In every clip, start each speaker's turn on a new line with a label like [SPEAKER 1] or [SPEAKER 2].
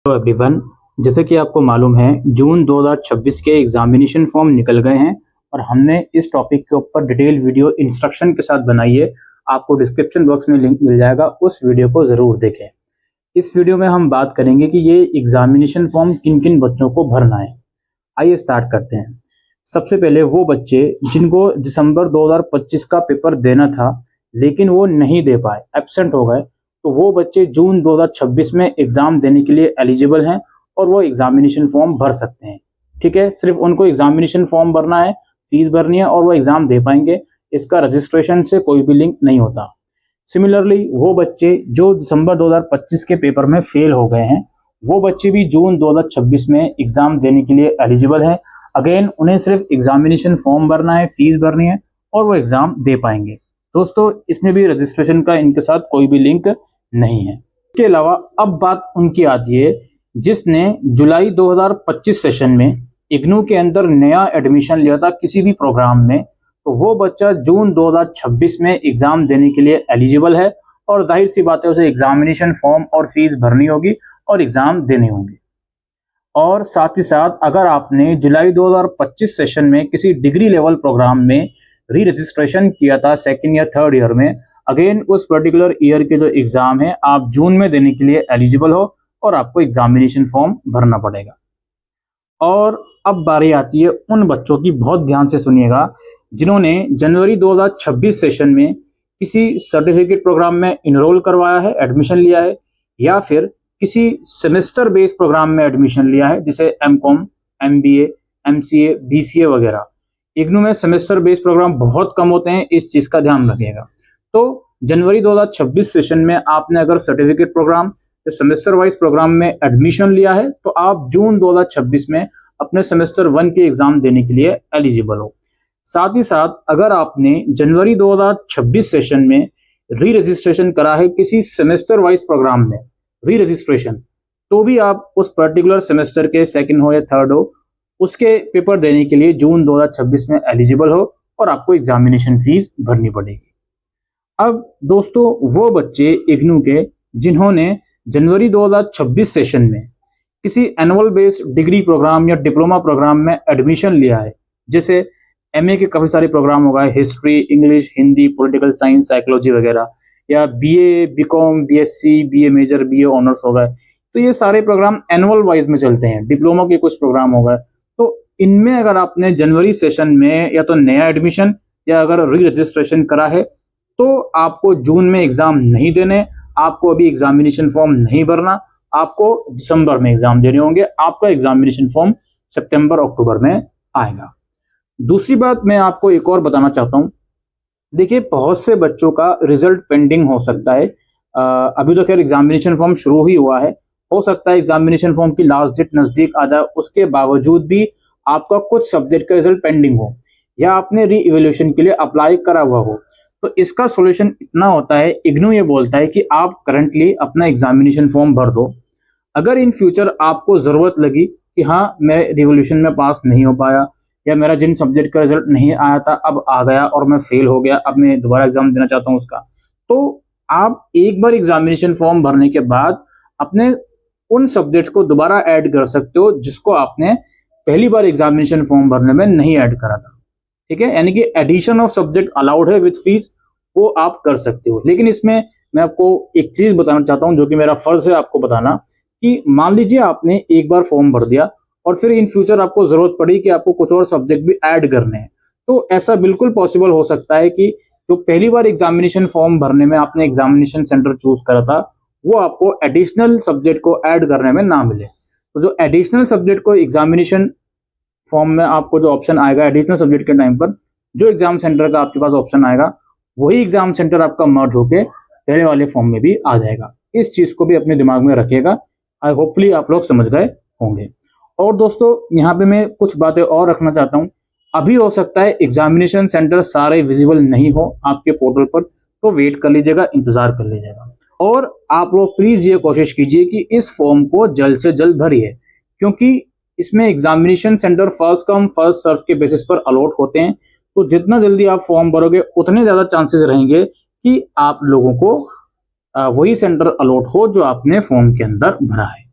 [SPEAKER 1] Hello everyone, जैसे कि आपको मालूम है जून 2026 के एग्जामिनेशन फॉर्म निकल गए हैं और हमने इस टॉपिक के ऊपर डिटेल वीडियो इंस्ट्रक्शन के साथ बनाई है। आपको डिस्क्रिप्शन बॉक्स में लिंक मिल जाएगा, उस वीडियो को ज़रूर देखें। इस वीडियो में हम बात करेंगे कि ये एग्जामिनेशन फॉर्म किन किन बच्चों को भरना है। आइए स्टार्ट करते हैं। सबसे पहले वो बच्चे जिनको दिसंबर 2025 का पेपर देना था लेकिन वो नहीं दे पाए, एब्सेंट हो गए, तो वो बच्चे जून 2026 में एग्ज़ाम देने के लिए एलिजिबल हैं और वो एग्जामिनेशन फॉर्म भर सकते हैं। ठीक है, सिर्फ उनको एग्जामिनेशन फॉर्म भरना है, फीस भरनी है और वो एग्ज़ाम दे पाएंगे। इसका रजिस्ट्रेशन से कोई भी लिंक नहीं होता। सिमिलरली वो बच्चे जो दिसंबर 2025 के पेपर में फेल हो गए हैं, वो बच्चे भी जून 2026 में एग्ज़ाम देने के लिए एलिजिबल हैं। अगेन उन्हें सिर्फ एग्जामिनेशन फॉर्म भरना है, फीस भरनी है और वो एग्ज़ाम दे पाएंगे। दोस्तों, इसमें भी रजिस्ट्रेशन का इनके साथ कोई भी लिंक नहीं है। इसके अलावा अब बात उनकी आती है जिसने जुलाई 2025 सेशन में इग्नू के अंदर नया एडमिशन लिया था किसी भी प्रोग्राम में, तो वो बच्चा जून 2026 में एग्ज़ाम देने के लिए एलिजिबल है और जाहिर सी बात है उसे एग्जामिनेशन फॉर्म और फीस भरनी होगी और एग्ज़ाम देने होंगे। और साथ ही साथ अगर आपने जुलाई 2025 सेशन में किसी डिग्री लेवल प्रोग्राम में री रजिस्ट्रेशन किया था सेकेंड या थर्ड ईयर में, अगेन उस पर्टिकुलर ईयर के जो एग्ज़ाम है आप जून में देने के लिए एलिजिबल हो और आपको एग्जामिनेशन फॉर्म भरना पड़ेगा। और अब बारी आती है उन बच्चों की, बहुत ध्यान से सुनिएगा, जिन्होंने जनवरी 2026 सेशन में किसी सर्टिफिकेट प्रोग्राम में इनरोल करवाया है, एडमिशन लिया है, या फिर किसी सेमेस्टर बेस्ड प्रोग्राम में एडमिशन लिया है जैसे एमकॉम, एमबीए, एमसीए, बीसीए वगैरह। इग्नू में सेमेस्टर बेस्ड प्रोग्राम बहुत कम होते हैं, इस चीज़ का ध्यान रखिएगा। तो जनवरी 2026 सेशन में आपने अगर सर्टिफिकेट प्रोग्राम या सेमेस्टर वाइज प्रोग्राम में एडमिशन लिया है तो आप जून 2026 में अपने सेमेस्टर 1 के एग्जाम देने के लिए एलिजिबल हो। साथ ही साथ अगर आपने जनवरी 2026 सेशन में री रजिस्ट्रेशन करा है किसी सेमेस्टर वाइज प्रोग्राम में, री रजिस्ट्रेशन, तो भी आप उस पर्टिकुलर सेमेस्टर के सेकंड हो या थर्ड हो उसके पेपर देने के लिए जून 2026 में एलिजिबल हो और आपको एग्जामिनेशन फीस भरनी पड़ेगी। अब दोस्तों, वो बच्चे इग्नू के जिन्होंने जनवरी 2026 सेशन में किसी एनुअल बेस्ड डिग्री प्रोग्राम या डिप्लोमा प्रोग्राम में एडमिशन लिया है, जैसे एमए के काफ़ी सारे प्रोग्राम हो गए, history, English, Hindi, political science, psychology वगैरह, या BA, BCom, BSc, BA major, BA honours हो गए, तो ये सारे प्रोग्राम एनुअल वाइज में चलते हैं। डिप्लोमा के कुछ प्रोग्राम हो गए, तो इनमें अगर आपने जनवरी सेशन में या तो नया एडमिशन या अगर री रजिस्ट्रेशन करा है तो आपको जून में एग्ज़ाम नहीं देने, आपको अभी एग्जामिनेशन फॉर्म नहीं भरना, आपको दिसंबर में एग्ज़ाम देने होंगे। आपका एग्जामिनेशन फॉर्म सितंबर अक्टूबर में आएगा। दूसरी बात मैं आपको एक और बताना चाहता हूँ, देखिए बहुत से बच्चों का रिजल्ट पेंडिंग हो सकता है। अभी तो खैर एग्जामिनेशन फॉर्म शुरू ही हुआ है, हो सकता है एग्जामिनेशन फॉर्म की लास्ट डेट नज़दीक आ जाए, उसके बावजूद भी आपका कुछ सब्जेक्ट का रिजल्ट पेंडिंग हो या आपने री इवैल्यूएशन के लिए अप्लाई करा हुआ हो, तो इसका सॉल्यूशन इतना होता है, इग्नू ये बोलता है कि आप करंटली अपना एग्जामिनेशन फॉर्म भर दो। अगर इन फ्यूचर आपको ज़रूरत लगी कि हाँ मैं रिवोल्यूशन में पास नहीं हो पाया या मेरा जिन सब्जेक्ट का रिजल्ट नहीं आया था अब आ गया और मैं फेल हो गया, अब मैं दोबारा एग्जाम देना चाहता हूँ उसका, तो आप एक बार एग्जामिनेशन फॉर्म भरने के बाद अपने उन सब्जेक्ट्स को दोबारा ऐड कर सकते हो जिसको आपने पहली बार एग्जामिनेशन फॉर्म भरने में नहीं ऐड करा था। ठीक है, यानी कि एडिशन ऑफ सब्जेक्ट अलाउड है विद फीस, वो आप कर सकते हो। लेकिन इसमें मैं आपको एक चीज बताना चाहता हूं जो कि मेरा फर्ज है आपको बताना, कि मान लीजिए आपने एक बार फॉर्म भर दिया और फिर इन फ्यूचर आपको जरूरत पड़ी कि आपको कुछ और सब्जेक्ट भी ऐड करने हैं, तो ऐसा बिल्कुल पॉसिबल हो सकता है कि जो पहली बार एग्जामिनेशन फॉर्म भरने में आपने एग्जामिनेशन सेंटर चूज करा था वो आपको एडिशनल सब्जेक्ट को ऐड करने में ना मिले। तो जो एडिशनल सब्जेक्ट को एग्जामिनेशन फॉर्म में आपको जो ऑप्शन आएगा एडिशनल सब्जेक्ट के टाइम पर, जो एग्जाम सेंटर का आपके पास ऑप्शन आएगा वही एग्जाम सेंटर आपका मर्ज होके पहले वाले फॉर्म में भी आ जाएगा। इस चीज को भी अपने दिमाग में रखिएगा। आई होपफुली आप लोग समझ गए होंगे। और दोस्तों, यहाँ पे मैं कुछ बातें और रखना चाहता हूँ। अभी हो सकता है एग्जामिनेशन सेंटर सारे विजिबल नहीं हो आपके पोर्टल पर, तो वेट कर लीजिएगा, इंतजार कर लीजिएगा। और आप लोग प्लीज ये कोशिश कीजिए कि इस फॉर्म को जल्द से जल्द भरिए, क्योंकि इसमें examination centre first come first serve के बेसिस पर अलॉट होते हैं। तो जितना जल्दी आप फॉर्म भरोगे उतने ज्यादा चांसेस रहेंगे कि आप लोगों को वही सेंटर अलॉट हो जो आपने फॉर्म के अंदर भरा है।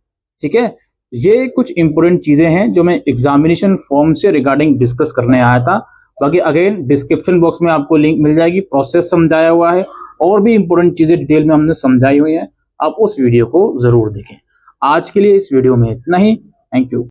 [SPEAKER 1] ठीक है, ये कुछ इंपॉर्टेंट चीजें हैं जो मैं एग्जामिनेशन फॉर्म से रिगार्डिंग डिस्कस करने आया था। बाकी अगेन डिस्क्रिप्शन बॉक्स में आपको लिंक मिल जाएगी, प्रोसेस समझाया हुआ है और भी इंपॉर्टेंट चीजें डिटेल में हमने समझाई हुई है, आप उस वीडियो को जरूर देखें। आज के लिए इस वीडियो में इतना ही। Thank you.